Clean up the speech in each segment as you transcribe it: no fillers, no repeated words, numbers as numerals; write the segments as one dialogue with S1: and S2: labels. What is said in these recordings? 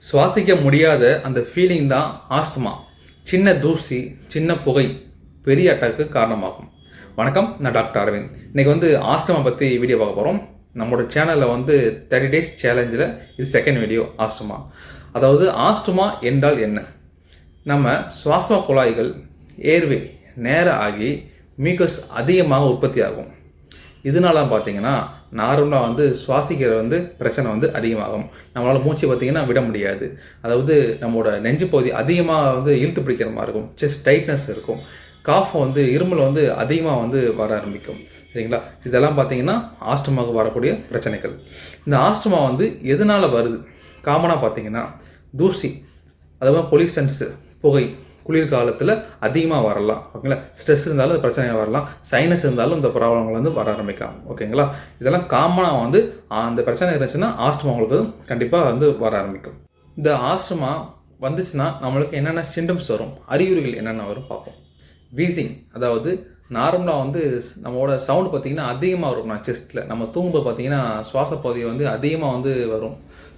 S1: சுவாசிக்க முடியாத அந்த ஃபீலிங் தான் ஆஸ்துமா. சின்ன தூசி, சின்ன புகை பெரிய அட்டாக்கு காரணமாகும். வணக்கம், நான் டாக்டர் அரவிந்த். இன்றைக்கி ஆஸ்துமா பற்றி வீடியோ பார்க்க போகிறோம். நம்மளோட சேனலில் 30 days சேலஞ்சில் இது செகண்ட் வீடியோ. ஆஸ்துமா, அதாவது ஆஸ்துமா என்றால் என்ன? நம்ம சுவாச குழாய்கள் ஏர்வே நேரம் ஆகி மியூக்கஸ் அதிகமாக உற்பத்தி ஆகும். இதனால பார்த்தீங்கன்னா நார்மலாக சுவாசிக்கிற பிரச்சனை அதிகமாகும். நம்மளால் மூச்சு பார்த்தீங்கன்னா விட முடியாது. அதாவது நம்மளோட நெஞ்சு பகுதி அதிகமாக இழுத்து பிடிக்கிற மாதிரி இருக்கும். செஸ்ட் டைட்னஸ் இருக்கும். காஃப் இருமல் அதிகமாக வர ஆரம்பிக்கும். சரிங்களா? இதெல்லாம் பார்த்தீங்கன்னா ஆஸ்துமாவுக்கு வரக்கூடிய பிரச்சனைகள். இந்த ஆஸ்துமா எதனால் வருது? காமனாக பார்த்தீங்கன்னா தூசி, அதாவது பொல்யூஷன்ஸு, புகை, குளிர்காலத்தில் அதிகமாக வரலாம். ஓகேங்களா? ஸ்ட்ரெஸ் இருந்தாலும் இந்த பிரச்சனை வரலாம். சைனஸ் இருந்தாலும் இந்த ப்ராப்ளங்கள் வர ஆரம்பிக்கலாம். ஓகேங்களா? இதெல்லாம் காமனாக அந்த பிரச்சனை இருந்துச்சுன்னா ஆஸ்துமா உங்களுக்கு கண்டிப்பாக வர ஆரம்பிக்கும். இந்த ஆஸ்துமா வந்துச்சுன்னா நம்மளுக்கு என்னென்ன சிம்டம்ஸ் வரும், அறிகுறிகள் என்னென்ன வரும் பார்ப்போம். வீசிங், அதாவது நார்மலாக நம்மளோட சவுண்டு பார்த்திங்கன்னா அதிகமாக வரும். செஸ்ட்டில் நம்ம தூங்கும்போது பார்த்திங்கன்னா சுவாச பகுதி அதிகமாக வரும்.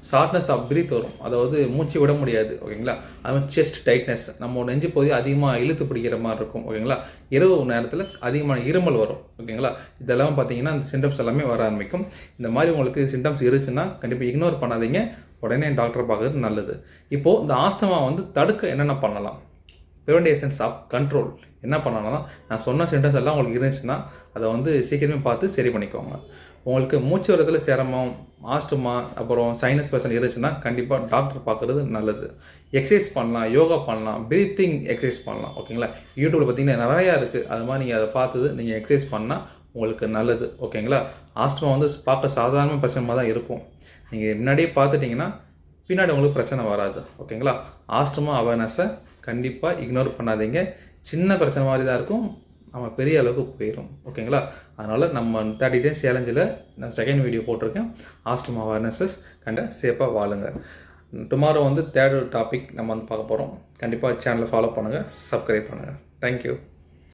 S1: ஷார்ட்னஸ் ஆஃப் பிரீத் வரும், அதாவது மூச்சு விட முடியாது. ஓகேங்களா? அது மாதிரி செஸ்ட் டைட்னஸ், நம்மளோட நெஞ்சு பகுதி அதிகமாக இழுத்து பிடிக்கிற மாதிரி இருக்கும். ஓகேங்களா? இரவு நேரத்தில் அதிகமான இருமல் வரும். ஓகேங்களா? இதெல்லாம் பார்த்திங்கன்னா இந்த சிம்டம்ஸ் எல்லாமே வர ஆரம்பிக்கும். இந்த மாதிரி உங்களுக்கு சிம்டம்ஸ் இருந்துச்சுன்னா கண்டிப்பாக இக்னோர் பண்ணாதீங்க, உடனே டாக்டரை பார்க்குறது நல்லது. இப்போது இந்த ஆஸ்துமா தடுக்க என்னென்ன பண்ணலாம்? ப்ரிவென்டேஷன்ஸ் ஆஃப் கண்ட்ரோல் என்ன பண்ணணும்னா, நான் சொன்ன சிம்டம்ஸ் எல்லாம் உங்களுக்கு இருந்துச்சுன்னா அதை சீக்கிரமே பார்த்து சரி பண்ணிக்கோங்க. உங்களுக்கு மூச்சு வரத்தில் சிரமம், ஆஸ்துமா, அப்புறம் சைனஸ் பிரச்சனை இருந்துச்சுன்னா கண்டிப்பாக டாக்டர் பார்க்குறது நல்லது. எக்ஸசைஸ் பண்ணலாம், யோகா பண்ணலாம், ப்ரீத்திங் எக்ஸசைஸ் பண்ணலாம். ஓகேங்களா? யூடியூப்பில் பார்த்தீங்கன்னா நிறையா இருக்குது. அது மாதிரி நீங்கள் அதை பார்த்து நீங்கள் எக்ஸசைஸ் பண்ணால் உங்களுக்கு நல்லது. ஓகேங்களா? ஆஸ்துமா பார்க்க சாதாரண பிரச்சனை தான் இருக்கும். நீங்கள் முன்னாடியே பார்த்துட்டிங்கன்னா பின்னாடி உங்களுக்கு பிரச்சனை வராது. ஓகேங்களா? ஆஸ்துமா அவேர்னஸை கண்டிப்பாக இக்னோர் பண்ணாதீங்க. சின்ன பிரச்சனை மாதிரி தான் இருக்கும், நம்ம பெரிய அளவுக்கு போயிடும். ஓகேங்களா? அதனால் நம்ம 30 days சேலஞ்சில் நான் செகண்ட் வீடியோ போட்டிருக்கேன். ஆஸ்துமா அவேர்னஸஸ் சேஃபாக வாழுங்க. டுமாரோ தேர்ட் டாபிக் நம்ம பார்க்க போகிறோம். கண்டிப்பாக சேனலை ஃபாலோ பண்ணுங்கள், சப்ஸ்கிரைப் பண்ணுங்கள். தேங்க்யூ.